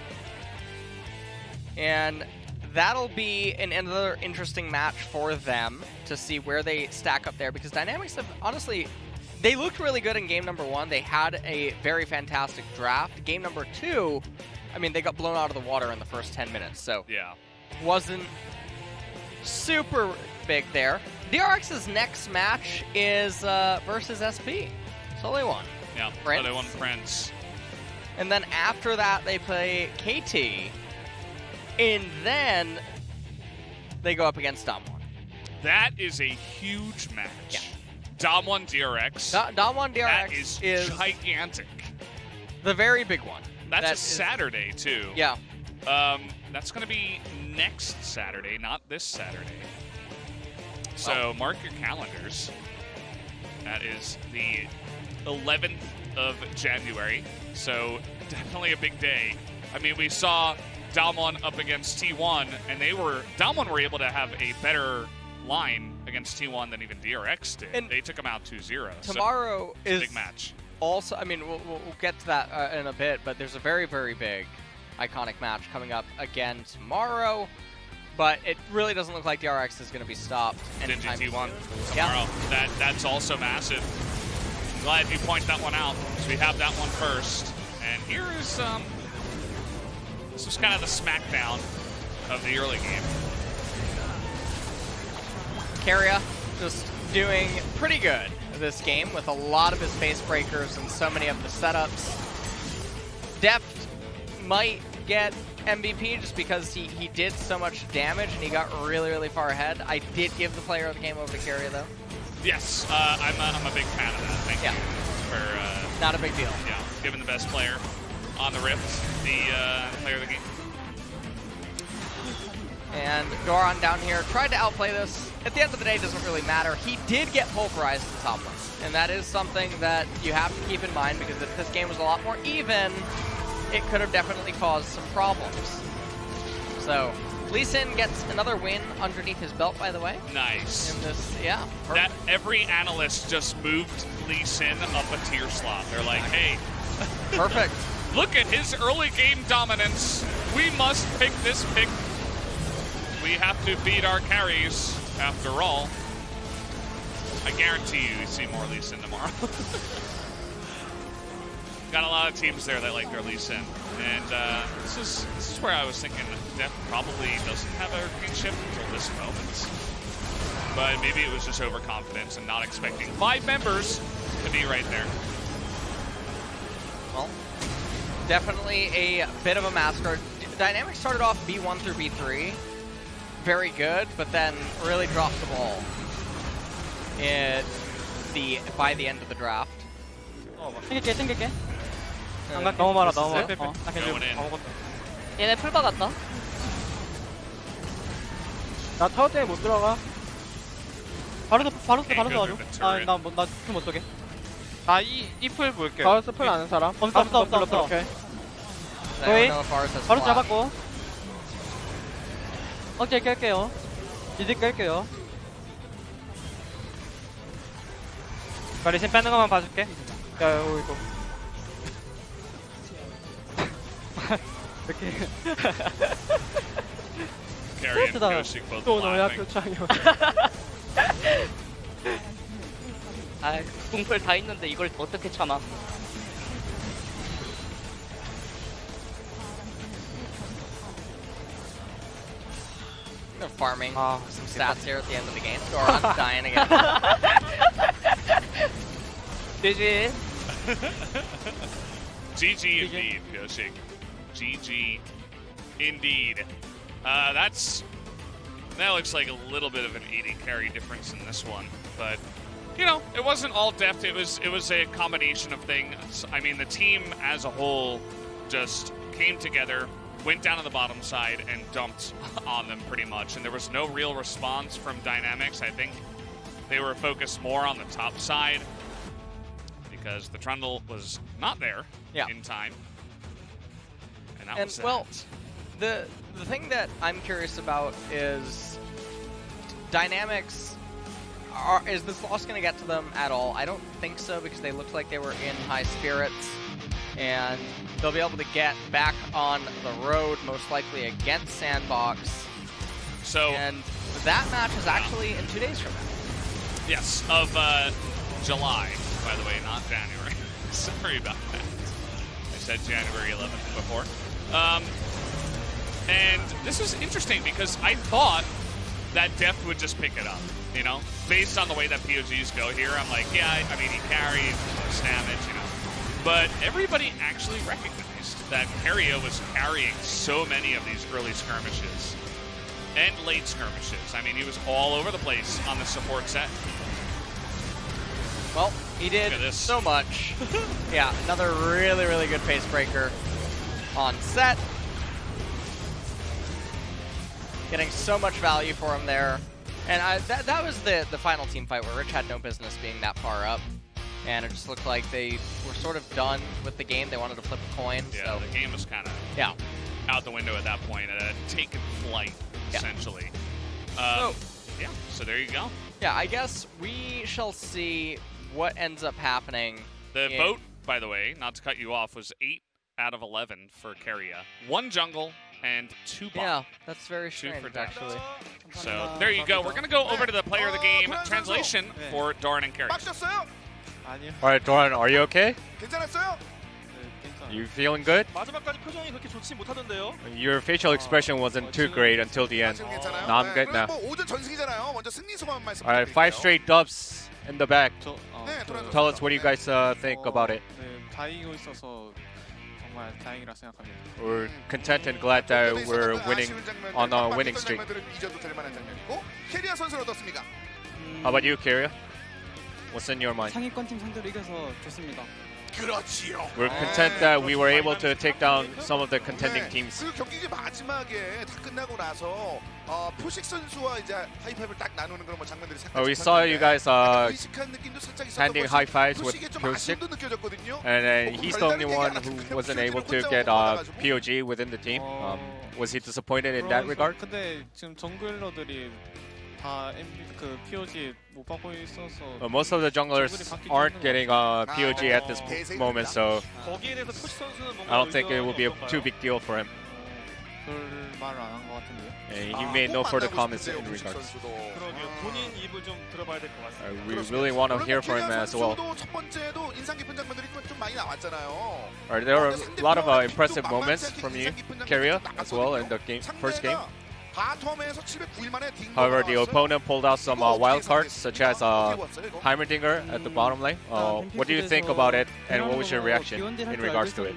And that'll be another interesting match for them to see where they stack up there, because Dynamics have, honestly, they looked really good in game number 1. They had a very fantastic draft. Game number 2, I mean, they got blown out of the water in the first 10 minutes, so yeah, wasn't super big there. DRX's next match is versus SP. So they won. Yeah, Prince. So they won Prince. And then after that, they play KT. And then they go up against Damwon. That is a huge match. Yeah. Damwon DRX. Damwon DRX that is gigantic. The very big one. That's a Saturday, too. Yeah. That's going to be next Saturday, not this Saturday. So mark your calendars. That is the 11th of January. So definitely a big day. I mean, we saw Damwon up against T1, and Damwon were able to have a better line against T1 than even DRX did. And they took them out 2-0. Tomorrow so is a big match. Also, I mean, we'll get to that in a bit, but there's a very, very big iconic match coming up again tomorrow. But it really doesn't look like DRX is going to be stopped anytime soon. T1 tomorrow. Yeah. That's also massive. I'm glad you point that one out, because we have that one first. And here is this was kind of the smackdown of the early game. Keria just doing pretty good this game with a lot of his face breakers and so many of the setups. Deft might get MVP just because he did so much damage and he got really, really far ahead. I did give the player of the game over to Keria, though. Yes, I'm a big fan of that. Thank you for not a big deal. Yeah, giving the best player on the Rift the player of the game. And Goran down here tried to outplay this. At the end of the day, it doesn't really matter. He did get pulverized in the top lane, and that is something that you have to keep in mind, because if this game was a lot more even, it could have definitely caused some problems. So, Lee Sin gets another win underneath his belt, by the way. Nice. In this, yeah. That every analyst just moved Lee Sin up a tier slot. They're like, hey. Perfect. Look at his early game dominance. We must pick this pick. We have to beat our carries, after all. I guarantee you see more Lee Sin tomorrow. Got a lot of teams there that like their Lee Sin. And this is where I was thinking Def probably doesn't have a green chip until this moment. But maybe it was just overconfidence and not expecting 5 members to be right there. Well, definitely a bit of a massacre. Dynamics started off B1 through B3. Very good, but then really dropped the ball by the end of the draft. 땡길게. 너무 많아, 너무 많아. Going in. 얘네 풀 박았다. 나 타워 때문에 못 들어가. 바로 가줘. 나풀못 쏘게. 이풀 볼게. 바로스 풀 아는 사람? 없어. 오케이. 바로 잡았고. 억제 깰게요. 이제 깰게요. 리신 빼는 것만 봐줄게. 야, 이거. 이렇게. Carry and Koshik both 또 너야 laughing. 표창이야. 아, 궁풀 다 있는데 이걸 어떻게 참아? They're farming some stats here at the end of the game. Goran's dying again. GG. GG indeed, Koshik. GG indeed. That looks like a little bit of an 80 carry difference in this one, but you know, it wasn't all deft. It was a combination of things. I mean, the team as a whole just came together, went down to the bottom side, and dumped on them pretty much. And there was no real response from DragonX. I think they were focused more on the top side because the Trundle was not there in time. And that was well, the thing that I'm curious about is DragonX. Is this loss going to get to them at all? I don't think so, because they looked like they were in high spirits, and they'll be able to get back on the road, most likely against Sandbox. So, and that match is actually in 2 days from now. Yes, of July, by the way, not January. Sorry about that. I said January 11th before. And this is interesting because I thought that Deft would just pick it up. You know, based on the way that POGs go here, I'm like, yeah, I mean, he carried damage, you know. But everybody actually recognized that Keria was carrying so many of these early skirmishes and late skirmishes. I mean, he was all over the place on the support set. Well, he did so much. Yeah, another really, really good pace breaker on set. Getting so much value for him there. And that was the final team fight where Rich had no business being that far up. And it just looked like they were sort of done with the game. They wanted to flip a coin. Yeah, so the game was kind of out the window at that point. It had taken flight, essentially. So there you go. Yeah, I guess we shall see what ends up happening. The vote, by the way, not to cut you off, was 8 out of 11 for Keria. 1 jungle and 2 bot. Yeah, that's very strange, actually. So there you go. We're going to go over to the player of the game translation for Doran and Keria. All right, Doran, are you okay? You feeling good? Your facial expression wasn't too great until the end. No, I'm good now. All right, 5 straight dubs in the back. Tell us what you guys think about it. We're content and glad that we're winning on a winning streak. How about you, Keria? What's in your mind? We're content that we were able to take down some of the contending teams. We saw you guys handing high fives with Pyosik, and then he's the only one who wasn't able to get POG within the team. Was he disappointed in that regard? Most of the junglers aren't getting POG at this moment, so I don't think it will be a too big deal for him. And he made no further comments in regards. We really want to hear from him as well. There were a lot of impressive moments from you, Keria, as well in the first game. However, the opponent pulled out some wild cards, such as Heimerdinger at the bottom lane. What do you think about it, and what was your reaction in regards to it?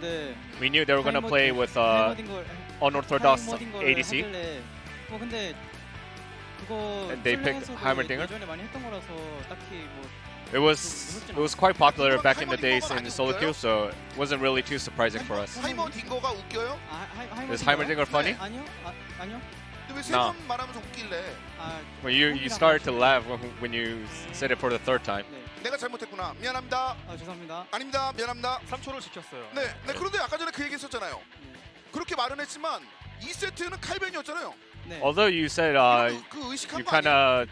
We knew they were going to play with unorthodox ADC, and they picked Heimerdinger. It was quite popular back in the days in solo queue, so it wasn't really too surprising for us. Is Heimerdinger funny? No. When you started to laugh when you said it for the 3rd time. 내가 잘못했구나. 미안합니다. 죄송합니다. 아닙니다. 미안합니다. 3초를 지켰어요. 네, 그런데 아까 전에 그 얘기했었잖아요. 그렇게 말은 했지만 2세트는 칼벤이었잖아요. Although you said you kind of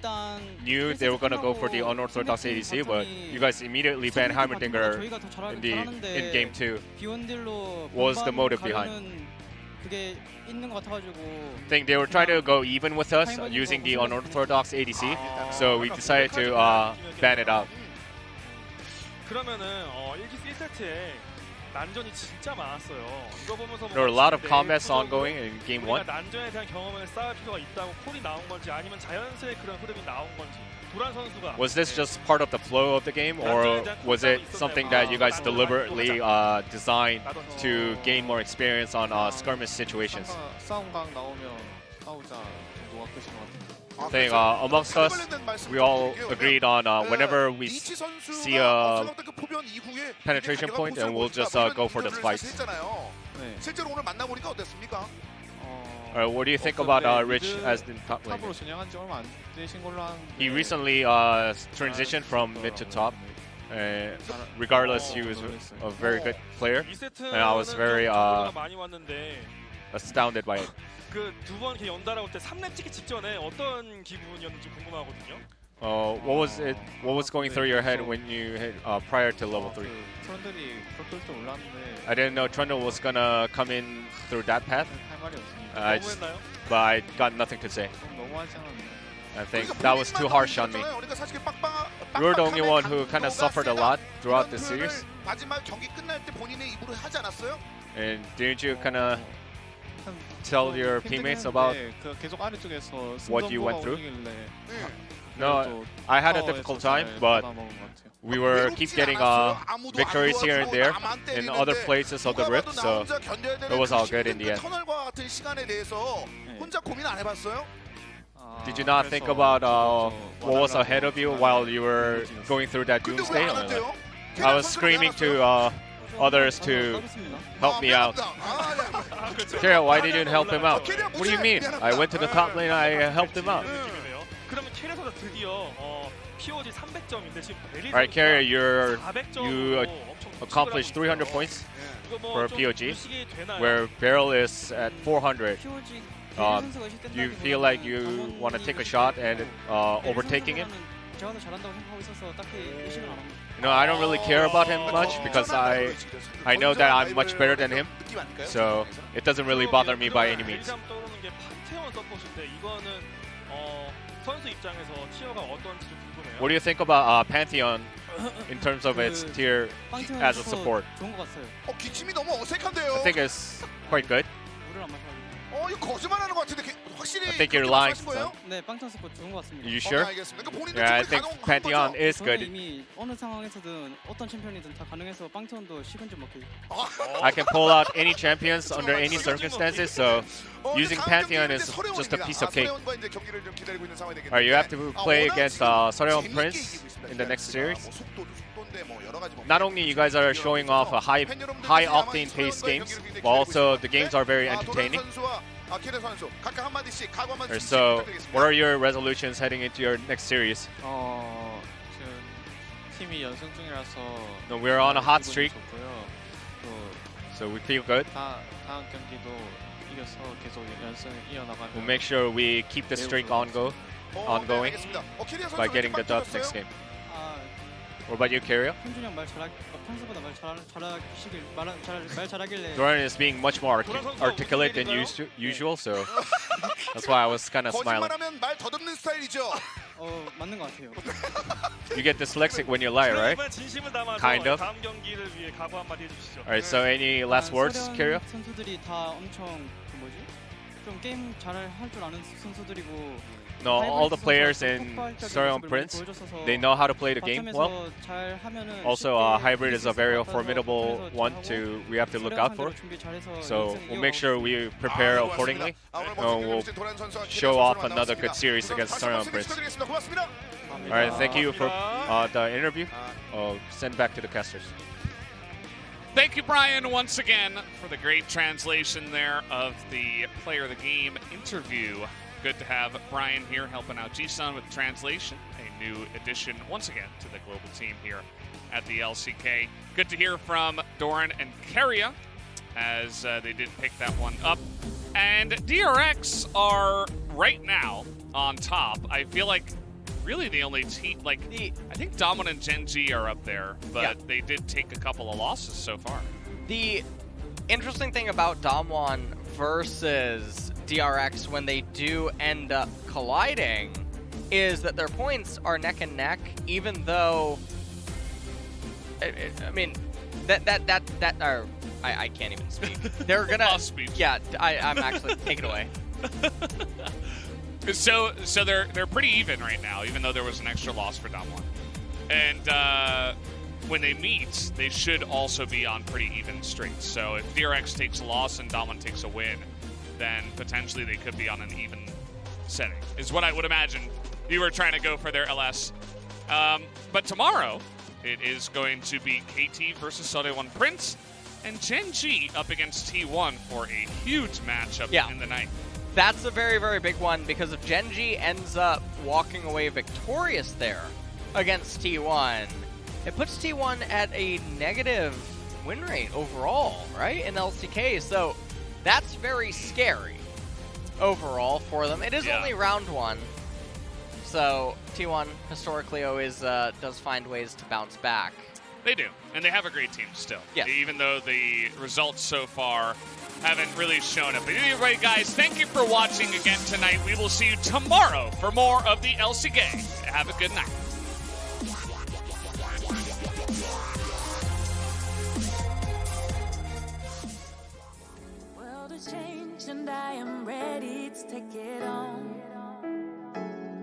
knew they were going to go for the unorthodox ADC, but you guys immediately banned Heimerdinger in game 2. What was the motive behind? I think they were trying to go even with us using the unorthodox ADC, so we decided to ban it out. 그러면은 1세트에 난전이 진짜 많았어요. 이거 보면서 There were a lot of combats 내부적으로 ongoing in game one. 우리가 난전에 대한 경험을 쌓을 필요가 있다고 콜이 나온 건지 아니면 자연스레 그런 흐름이 나온 건지. 도란 선수가 Was this just part of the flow of the game, or was it something that you guys deliberately designed to gain more experience on skirmish situations? 싸움각 나오면 싸우자 누가 끄신 것 같아요. I think amongst us, we all agreed on whenever we see a penetration point, and we'll just go for the spikes. 네. 실제로 오늘 만나보니까 어땠습니까? What do you think about Rich as the top lane? 탑으로 전향한 지 얼마 안 되신 걸로 아는데. He recently transitioned from mid to top. Regardless, he was a very good player. And I was very 많이 왔는데 astounded by it. 그 두 번 이렇게 연달아 올 때 3렙 찍기 직전에 어떤 기분이었는지 궁금하거든요. What was going through your head when you hit prior to level 3? 트런들이 그럴 줄 몰랐는데 I didn't know Trundle was gonna come in through that path, 할 말이 없습니다. 너무했나요? but I got nothing to say. 너무하지 않았나요? I think that was too harsh on me. You were the only one who kind of suffered a lot throughout the series, 마지막 경기 끝날 때 본인의 입으로 하지 않았어요? and didn't you kind of tell your teammates about 그 계속 아래쪽에서 what you went through? 네. No, I had a difficult time, but we were keep getting victories here and there in other places of the rift, so it was all good in the end. 터널과 같은 시간에 대해서 혼자 고민 안 해봤어요? Did you not think about what was ahead of you while you were going through that 근데 doomsday? 왜안 한대요? I was screaming to others to help me out. Kira, why did you help him out? What do you mean? I went to the top lane, I helped him out. 느낌이네요. 그러면 캐리어가 드디어 POG 300점인데 지금 베리 Alright, Kira, you 400점으로 accomplished 300 points for POG, where Beryl is at 400. Do you feel like you want to take a shot and overtaking him? No, I don't really care about him much because I know that I'm much better than him, so it doesn't really bother me by any means. 떠오르는 게 판테온 서폿인데 이거는 선수 입장에서 티어가 어떤지 좀 궁금해요. What do you think about Pantheon in terms of its tier as a support? 좋은 것 같아요. 기침이 너무 어색한데요. I think it's quite good. 물을 안 마셔가지고. 이거 거짓말하는 것 같은데 확실히 I think you're 그렇게 lying. 말씀하신 거예요? 네, 빵턴 스포 좋은 것 같습니다. You sure? 알겠습니다. 그러니까 본인도 Yeah, I 충분히 think 가능한 Pantheon 거죠? is 저는 good. 이미 어느 상황에서든 어떤 챔피언이든 다 가능해서 빵턴도 식은 좀 먹기. I can pull out any champions under any circumstances, so using Pantheon is just a piece of cake. 서래원과 이제 경기를 좀 기다리고 있는 상황이 되겠네요. You have to play against Soreon Prince in the next series. 속도인데 뭐 여러 가지 뭐 Not only you guys are showing off a high octane paced games, but also the games are very entertaining. So, what are your resolutions heading into your next series? 지금 팀이 연승 중이라서 No, we're on a hot streak, 좋고요. 또 so we feel good. 다음 경기도 이겨서 계속 연승을 이어나가면 We'll make sure we keep the streak ongoing by getting the dub next game. 아, What about you, Kyrio? 현준이 형 평소보다 말 잘하시길 말 잘하길래. Doran is being much more articulate than usual, so that's why I was kind of smiling. 거짓말하면 말 더듬는 스타일이죠. 맞는 것 같아요. You get dyslexic when you lie, right? 진심을 담아서 Kind of. 다음 경기를 위해 각오 한마디 해주시죠. Alright, so any last words, Kyrio? 선수들이 다 엄청 좀 게임 잘할 줄 아는 선수들이고. No, all the players in Soreon Prince, they know how to play the game well. Also, Hybrid is a very formidable one we have to look out for. So we'll make sure we prepare accordingly. We'll show off another good series against Soreon Prince. Alright, thank you for the interview. Send back to the casters. Thank you, Brian, once again for the great translation there of the Player of the Game interview. Good to have Brian here helping out G-Sun with translation. A new addition, once again, to the global team here at the LCK. Good to hear from Doran and Keria, as they did pick that one up. And DRX are right now on top. I feel like really the only team, like, I think Damwon and Gen G are up there, but they did take a couple of losses so far. The interesting thing about Damwon versus DRX when they do end up colliding is that their points are neck and neck, even though, I mean, I can't even speak. They're gonna. Lost speech. Yeah, I'm actually take it away. So they're pretty even right now, even though there was an extra loss for Damwon. And when they meet, they should also be on pretty even streaks. So if DRX takes a loss and Damwon takes a win, then potentially they could be on an even setting, is what I would imagine you were trying to go for their LS. But tomorrow, it is going to be KT versus Sode1 Prince and Gen G up against T1 for a huge matchup in the night. That's a very, very big one, because if Gen G ends up walking away victorious there against T1, it puts T1 at a negative win rate overall, right, in LCK. So that's very scary overall for them. It is only round 1, so T1 historically always does find ways to bounce back. They do, and they have a great team still. Yes. Even though the results so far haven't really shown it. But anyway, guys, thank you for watching again tonight. We will see you tomorrow for more of the LCK. Have a good night. World has changed and I am ready to take it on.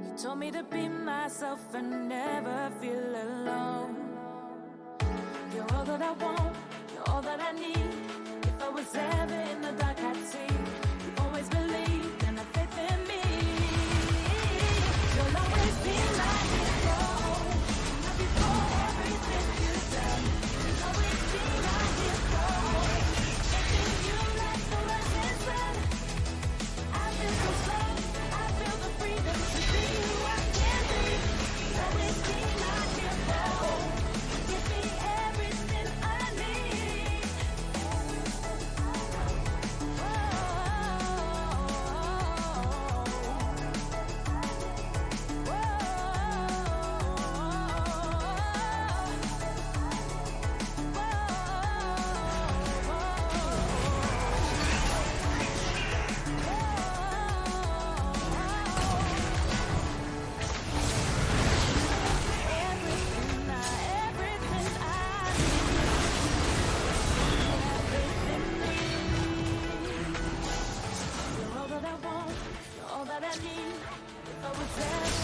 You told me to be myself and never feel alone. You're all that I want, you're all that I need. If I was ever in the dark, I'd see. You've always believed and have faith in me. You'll always be my hero. Not before everything you've done. You'll always be my hero. Making you like the rising sun. I feel so slow, I feel the freedom to be who I can be. You'll always be my hero. Give me everything I need. You're all that I want, you're all that I need. If I was ever